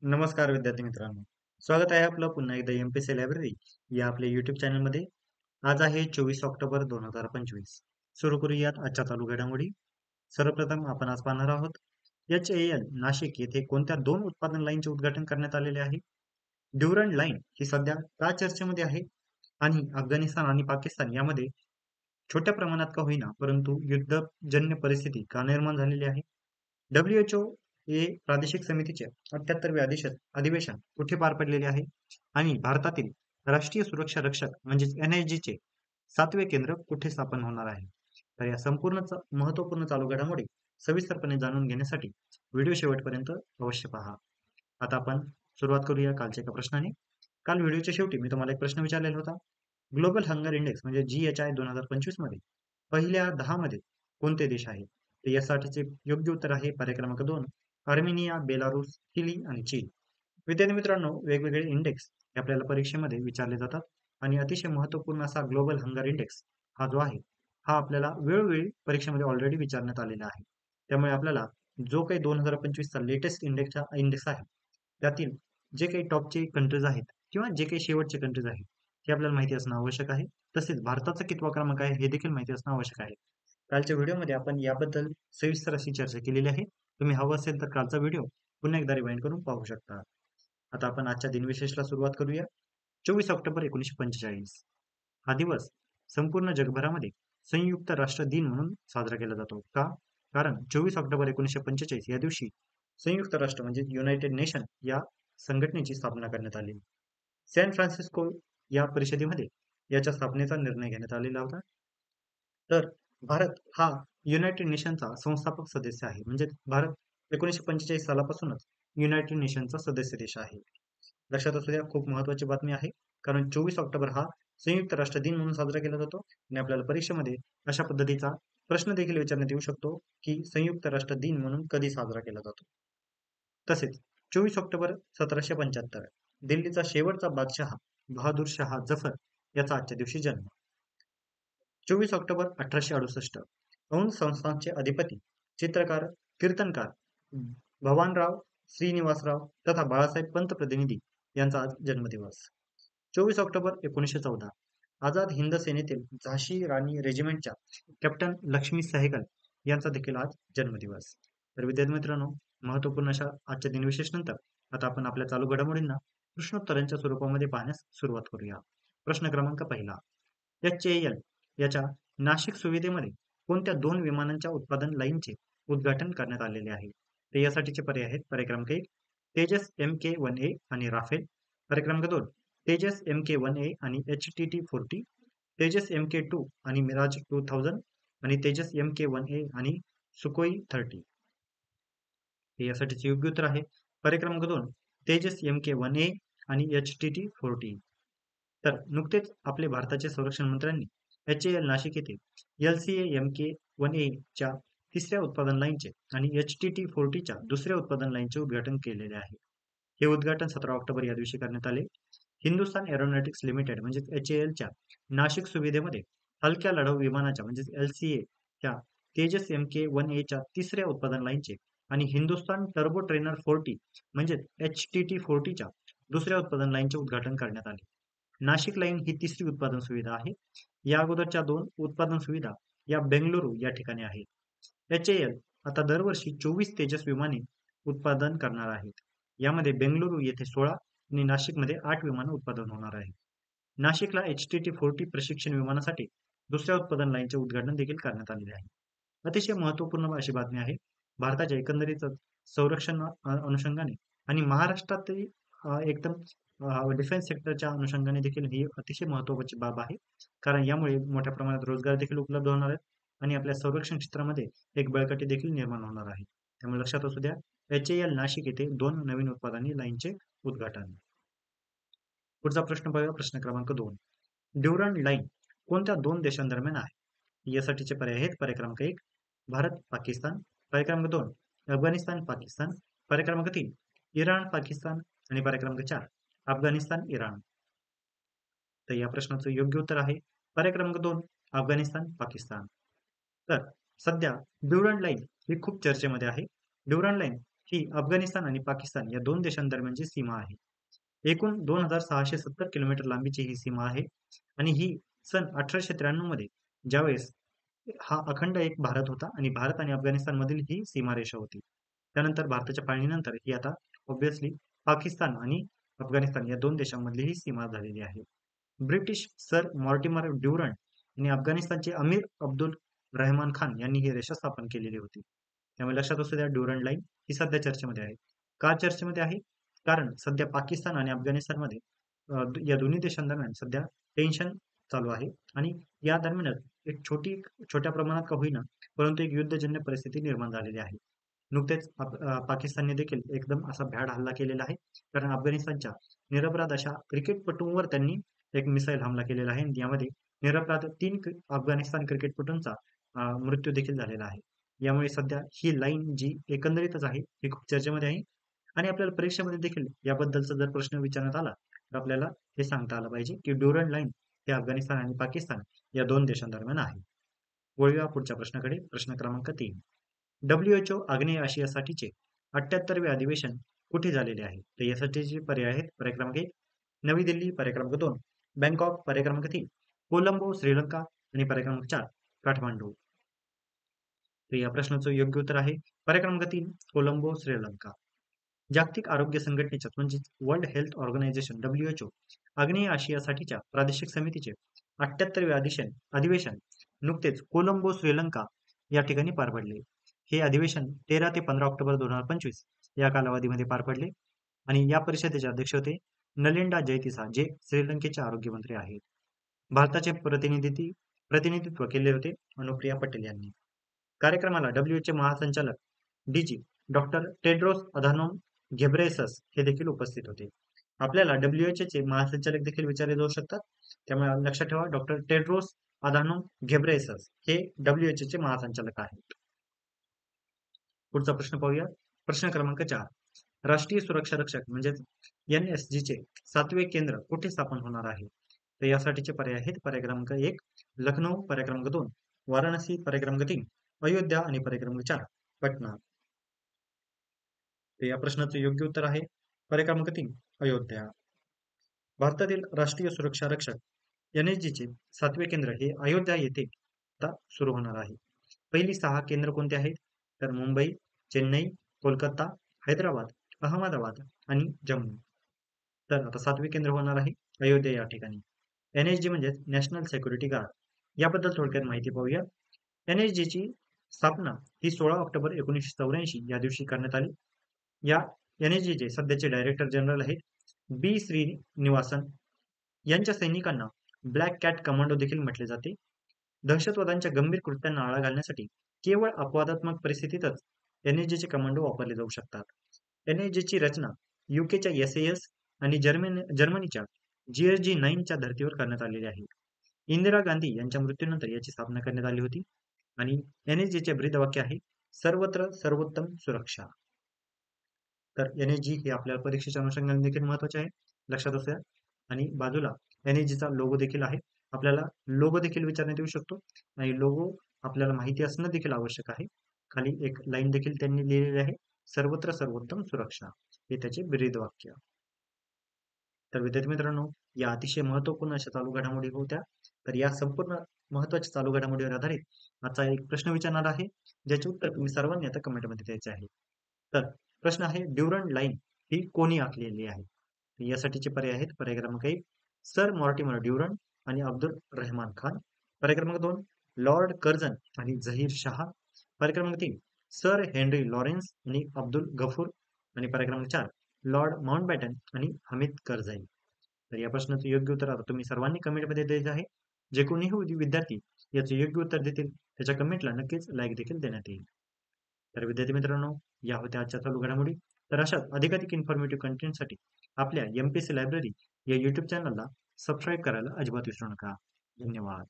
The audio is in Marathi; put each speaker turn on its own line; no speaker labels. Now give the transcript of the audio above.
नमस्कार विद्यार्थी मित्रांनो. स्वागत आहे आपलं पुन्हा एकदा एमपीसी लायब्ररी या आपल्या युट्यूब चॅनलमध्ये. आज आहे 24 ऑक्टोबर 2025. सुरू करूयात आजच्या चालू घडामोडी. सर्वप्रथम आपण आज पाहणार आहोत HAL नाशिक येथे कोणत्या दोन उत्पादन लाईनचे उद्घाटन करण्यात आलेले आहे. ड्युरंड लाईन ही सध्या का चर्चेमध्ये आहे आणि अफगाणिस्तान आणि पाकिस्तान यामध्ये छोट्या प्रमाणात का होईना परंतु युद्धजन्य परिस्थिती का निर्माण झालेली आहे. WHO हे प्रादेशिक समितीचे 78वे अधिवेशन कुठे पार पडलेले आहे आणि भारतातील राष्ट्रीय सुरक्षा रक्षक म्हणजेच NIG चे 7वे केंद्र कुठे स्थापन होणार आहे. तर या संपूर्ण महत्वपूर्ण चालू घडामोडी सविस्तरपणे जाणून घेण्यासाठी व्हिडिओ शेवटपर्यंत अवश्य पहा. आता आपण सुरुवात करूया कालच्या एका प्रश्नाने. काल व्हिडिओच्या शेवटी मी तुम्हाला एक प्रश्न विचारलेला होता. ग्लोबल हंगर इंडेक्स म्हणजे GHI 2025 मध्ये पहिल्या 10 मध्ये कोणते देश आहेत. तर यासाठीचे योग्य उत्तर आहे पर्याय क्रमांक 2 आर्मेनिया, बेलारूस, चिली आणि चीन. विद्यार्थी मित्रांनो, वेगवेगळे इंडेक्स हे आपल्याला परीक्षेमध्ये विचारले जातात आणि अतिशय महत्वपूर्ण असा ग्लोबल हंगर इंडेक्स हा जो आहे हा आपल्याला वेळोवेळी परीक्षेमध्ये ऑलरेडी विचारण्यात आलेला आहे. त्यामुळे आपल्याला जो काही 2025चा लेटेस्ट इंडेक्स आहे त्यातील जे काही टॉपचे कंट्रीज आहेत किंवा जे काही शेवटचे कंट्रीज आहेत हे आपल्याला माहिती असणं आवश्यक आहे. तसेच भारताचा कितवा क्रमांक आहे हे देखील माहिती असणं आवश्यक आहे. कालच्या व्हिडिओमध्ये आपण याबद्दल सविस्तर अशी चर्चा केलेली आहे. तुम्ही हवं असेल तर कालचा व्हिडिओ पुन्हा एकदा रिवाइंड करून पाहू शकता. आता आपण आजच्या दिनविशेषला सुरुवात करूया. 24 ऑक्टोबर 1945 हा दिवस संपूर्ण जगभरामध्ये संयुक्त राष्ट्र दिन म्हणून साजरा केला जातो. का? कारण 24 ऑक्टोबर 1945 या दिवशी संयुक्त राष्ट्र म्हणजे युनायटेड नेशन या संघटनेची स्थापना करण्यात आली. सॅन फ्रान्सिस्को या परिषदेमध्ये याच्या स्थापनेचा निर्णय घेण्यात आलेला होता. तर भारत हा युनायटेड नेशनचा संस्थापक सदस्य आहे. म्हणजे भारत 1945 सालापासूनच युनायटेड नेशनचा सदस्य देश आहे. लक्षात असू द्या, खूप महत्वाची बातमी आहे. कारण 24 ऑक्टोबर हा संयुक्त राष्ट्र दिन म्हणून साजरा केला जातो आणि आपल्याला परीक्षेमध्ये अशा पद्धतीचा प्रश्न देखील विचारण्यात येऊ शकतो की संयुक्त राष्ट्र दिन म्हणून कधी साजरा केला जातो. तसेच 24 ऑक्टोबर 1775 दिल्लीचा शेवटचा बादशहा बहादूर शहा जफर याचा आजच्या दिवशी जन्म. 24 ऑक्टोबर 1868 औंध संस्थानचे अधिपती, चित्रकार, कीर्तनकार भवानराव श्रीनिवासराव तथा बाळासाहेब पंतप्रतिनिधी यांचा आज जन्मदिवस. 24 ऑक्टोबर 1914 आझाद हिंद सेनेतील झाशी राणी रेजिमेंटच्या कॅप्टन लक्ष्मी सहगल यांचा देखील आज जन्मदिवस. तर विद्यार्थी मित्रांनो, महत्वपूर्ण अशा आजच्या दिनविशेष नंतर आता आपण आपल्या चालू घडामोडींना प्रश्नोत्तरांच्या स्वरूपामध्ये पाहण्यास सुरुवात करूया. प्रश्न क्रमांक पहिला. HAL याच्या नाशिक सुविधेमध्ये कोणत्या दोन विमानांच्या उत्पादन लाईनचे उद्घाटन करण्यात आलेले आहे. तर यासाठीचे पर्याय आहेत पर्याय क्रमांक 1 तेजस MK1A आणि राफेल, पर्याय क्रमांक 2 तेजस MK1A आणि HTT-40, तेजस MK2 आणि मिराज 2000 आणि तेजस MK1A आणि सुकोई 30. हे यासाठीचे योग्य उत्तर आहे पर्याय क्रमांक 2 तेजस MK1A आणि HTT-40. तर नुकतेच आपले भारताचे संरक्षण मंत्र्यांनी HAL नाशिक येथे LCA MK1A च्या तिसऱ्या उत्पादन लाईनचे आणि HTT-40 च्या दुसऱ्या उत्पादन लाईनचे उद्घाटन केलेले आहे. हे उद्घाटन 17 ऑक्टोबर या दिवशी करण्यात आले. हिंदुस्थान एरोनॉटिक्स लिमिटेड म्हणजे HAL च्या नाशिक सुविधेमध्ये हलक्या लढाऊ विमानाच्या म्हणजे LCA च्या तेजस MK1A च्या तिसऱ्या उत्पादन लाईनचे आणि हिंदुस्थान टर्बो ट्रेनर 40 म्हणजे HTT-40 च्या दुसऱ्या उत्पादन लाईनचे उद्घाटन करण्यात आले. नाशिक लाईन ही तिसरी उत्पादन सुविधा आहे. या अगोदरच्या दोन उत्पादन सुविधा या बेंगलुरू या ठिकाणी आहेत. HAL आता दरवर्षी 24 तेजस विमाने उत्पादन करणार आहेत. यामध्ये बेंगलुरू येथे 16 आणि नाशिकमध्ये 8 विमानं उत्पादन होणार आहे. नाशिकला HTT-40 प्रशिक्षण विमानासाठी दुसऱ्या उत्पादन लाईनचे उद्घाटन देखील करण्यात आलेले आहे. अतिशय महत्वपूर्ण अशी बातमी आहे. भारताच्या एकंदरीत संरक्षण अनुषंगाने आणि महाराष्ट्रातील एकदम डिफेन्स सेक्टरच्या अनुषंगाने देखील ही अतिशय महत्वाची बाब आहे. कारण यामुळे मोठ्या प्रमाणात रोजगार देखील उपलब्ध होणार आहेत आणि आपल्या संरक्षण क्षेत्रामध्ये एक बळकटी देखील निर्माण होणार आहे. त्यामुळे लक्षात असू द्या, HAL नाशिक येथे 2 नवीन उत्पादनी लाईनचे उद्घाटन. पुढचा प्रश्न बघा, प्रश्न क्रमांक 2. ड्युरंड लाईन कोणत्या दोन देशांदरम्यान आहे. यासाठीचे पर्याय आहेत पर्याय क्रमांक 1 भारत पाकिस्तान, पर्याय क्रमांक 2 अफगाणिस्तान पाकिस्तान, पर्याय क्रमांक 3 इराण पाकिस्तान आणि पर्याय क्रमांक 4 अफगाणिस्तान इराण. तर या प्रश्नाचं योग्य उत्तर आहे पर्याय क्रमांक 2 अफगाणिस्तान पाकिस्तान. तर सध्या ड्युरंड लाईन ही खूप चर्चेमध्ये आहे. ड्युरंड लाईन ही अफगाणिस्तान आणि पाकिस्तान या दोन देशांदरम्यानची सीमा आहे. एकूण 2670 किलोमीटर लांबीची ही सीमा आहे आणि ही सन 1893 मध्ये ज्यावेळेस हा अखंड एक भारत होता आणि भारत आणि अफगाणिस्तान मधील ही सीमारेषा होती. त्यानंतर भारताच्या फाळणीनंतर ही आता ऑब्व्हियसली पाकिस्तान आणि अफगाणिस्तान या दोन देशांमधली ही सीमा झालेली आहे. ब्रिटिश सर मॉर्टिमर ड्युरंट आणि अफगाणिस्तानचे अमीर अब्दुल रहमान खान यांनी ही रेषा स्थापन केलेली होती. त्यामुळे लक्षात असू द्या ड्युरंट लाईन ही सध्या चर्चेमध्ये आहे. का चर्चेमध्ये आहे? कारण सध्या पाकिस्तान आणि अफगाणिस्तानमध्ये या दोन्ही देशांदरम्यान सध्या टेन्शन चालू आहे आणि या दरम्यानच एक छोट्या प्रमाणात का होईना परंतु एक युद्धजन्य परिस्थिती निर्माण झालेली आहे. नुकतेच पाकिस्तानने देखील एकदम असा भ्याड हल्ला केलेला आहे. कारण अफगाणिस्तानच्या निरपराध अशा क्रिकेटपटूंवर त्यांनी एक मिसाईल हमला केलेला आहे. यामध्ये निरपराध 3 अफगाणिस्तान क्रिकेटपटूंचा मृत्यू देखील झालेला आहे. यामुळे सध्या ही लाईन जी एकंदरीतच आहे ही खूप चर्चेमध्ये आहे आणि आपल्याला परीक्षेमध्ये देखील याबद्दलचा जर प्रश्न विचारण्यात आला तर आपल्याला हे सांगता आलं पाहिजे की ड्युरंट लाईन हे अफगाणिस्तान आणि पाकिस्तान या दोन देशांदरम्यान आहे. वळूया पुढच्या प्रश्नाकडे. प्रश्न क्रमांक 3. WHO आग्नेय आशियासाठीचे 78वे अधिवेशन कुठे झालेले आहे? तर यासाठीचे पर्याय आहेत. पर्याय क्रमांक 1 नवी दिल्ली, पर्याय क्रमांक 2 बँकॉक, पर्याय क्रमांक 3 कोलंबो श्रीलंका आणि पर्याय क्रमांक 4 काठमांडू. तर या प्रश्नाचं योग्य उत्तर आहे पर्याय क्रमांक 3 कोलंबो श्रीलंका. जागतिक आरोग्य संघटनेच्या म्हणजे वर्ल्ड हेल्थ ऑर्गनायझेशन WHO आग्नेय आशियासाठीच्या प्रादेशिक समितीचे 78वे अधिवेशन नुकतेच कोलंबो श्रीलंका या ठिकाणी पार पडले. हे अधिवेशन 13 ते 15 ऑक्टोबर 2025 या कालावधीमध्ये पार पडले आणि या परिषदेचे अध्यक्ष होते नलिंडा जयतिसा जे श्रीलंकेचे आरोग्यमंत्री आहेत. भारताचे प्रतिनिधित्व केले होते अनुप्रिया पटेल यांनी. कार्यक्रमाला WHO महासंचालक डीजी डॉक्टर टेड्रोस अधानोम घेब्रेयसस हे देखील उपस्थित होते. आपल्याला WHO चे महासंचालक देखील विचारले जाऊ शकतात. त्यामुळे लक्षात ठेवा डॉक्टर टेड्रोस अधानोम घेब्रेयसस हे WHO चे महासंचालक आहेत. पुढचा प्रश्न पाहूया. प्रश्न क्रमांक 4. राष्ट्रीय सुरक्षा रक्षक म्हणजेच NSG चे 7वे केंद्र कुठे स्थापन होणार आहे? तर यासाठीचे पर्याय आहेत. पर्याय क्रमांक 1 लखनौ, पर्याय क्रमांक 2 वाराणसी, पर्याय क्रमांक 3 अयोध्या आणि पर्याय क्रमांक 4 पटना. तर या प्रश्नाचं योग्य उत्तर आहे पर्याय क्रमांक 3 अयोध्या. भारतातील राष्ट्रीय सुरक्षा रक्षक NSG चे 7वे केंद्र हे अयोध्या येथे आता सुरू होणार आहे. पहिली 6 केंद्र कोणते आहेत? तर मुंबई, चेन्नई, कोलकाता, हैदराबाद, अहमदाबाद आणि जम्मू. तर आता 7वे केंद्र होणार आहे अयोध्या या ठिकाणी. NSG म्हणजेच नॅशनल सिक्युरिटी गार्ड. याबद्दल थोडक्यात माहिती पाहूया. NSG ची स्थापना ही 16 ऑक्टोबर 1984 या दिवशी करण्यात आली. या NSG चे सध्याचे डायरेक्टर जनरल आहेत बी श्रीनिवासन. यांच्या सैनिकांना ब्लॅक कॅट कमांडो देखील म्हटले जाते. दहशतवादांच्या गंभीर कृत्यांना आळा घालण्यासाठी केवळ अपवादात्मक परिस्थितीतच NSG चे कमांडो वापरले जाऊ शकतात. NSG ची रचना युकेच्या SAS आणि जर्मनीच्या GSG-9 च्या धर्तीवर करण्यात आलेली आहे. इंदिरा गांधी यांच्या मृत्यूनंतर याची स्थापना करण्यात आली होती आणि NSG चे ब्रीदवाक्य आहे सर्वत्र सर्वोत्तम सुरक्षा. तर NSG हे आपल्या परीक्षेच्या अनुषंगाने देखील महत्वाचे आहे, लक्षात असू द्या. आणि बाजूला NSG चा लोगो देखील आहे. आपल्याला लोगो देखील विचारण्यात येऊ शकतो आणि लोगो आपल्याला माहिती असणं देखील आवश्यक आहे. खाली एक लाईन देखील त्यांनी लिहिलेली आहे सर्वत्र सर्वोत्तम सुरक्षा हे त्याचे ब्रीदवाक्य. तर विद्यार्थी मित्रांनो या अतिशय महत्वपूर्ण अशा चालू घडामोडी होत्या. तर या संपूर्ण महत्वाच्या चालू घडामोडीवर आधारित आजचा एक प्रश्न विचारणार आहे ज्याचे उत्तर तुम्ही सर्वांनी आता कमेंटमध्ये द्यायचे आहे. तर प्रश्न आहे ड्युरंट लाईन ही कोणी आखलेली आहे? यासाठीचे पर्याय आहेत. पर्याय क्रमांक 1 सर मॉर्टिमर ड्युरंट आणि अब्दुल रहमान खान. पर्याय क्रमांक 2 लॉर्ड कर्झन आणि झहीर शाह. पर्याय क्रमांक 3 सर हेनरी लॉरेन्स आणि अब्दुल गफूर आणि पर्याय क्रमांक 4 लॉर्ड माउंटबॅटन आणि हमीद करझाई. तर या प्रश्नाचं योग्य उत्तर आता तुम्ही सर्वांनी कमेंटमध्ये द्यायचे आहे. जे कोणीही विद्यार्थी याचे योग्य उत्तर देतील त्याच्या कमेंटला नक्कीच लाईक देखील देण्यात येईल. तर विद्यार्थी मित्रांनो या होत्या आजच्या चालू घडामोडी. तर अशाच अधिकाधिक इन्फॉर्मेटिव्ह कंटेंटसाठी आपल्या MPSC लायब्ररी या YouTube चॅनलला सबस्क्राईब करायला अजिबात विसरू नका. धन्यवाद.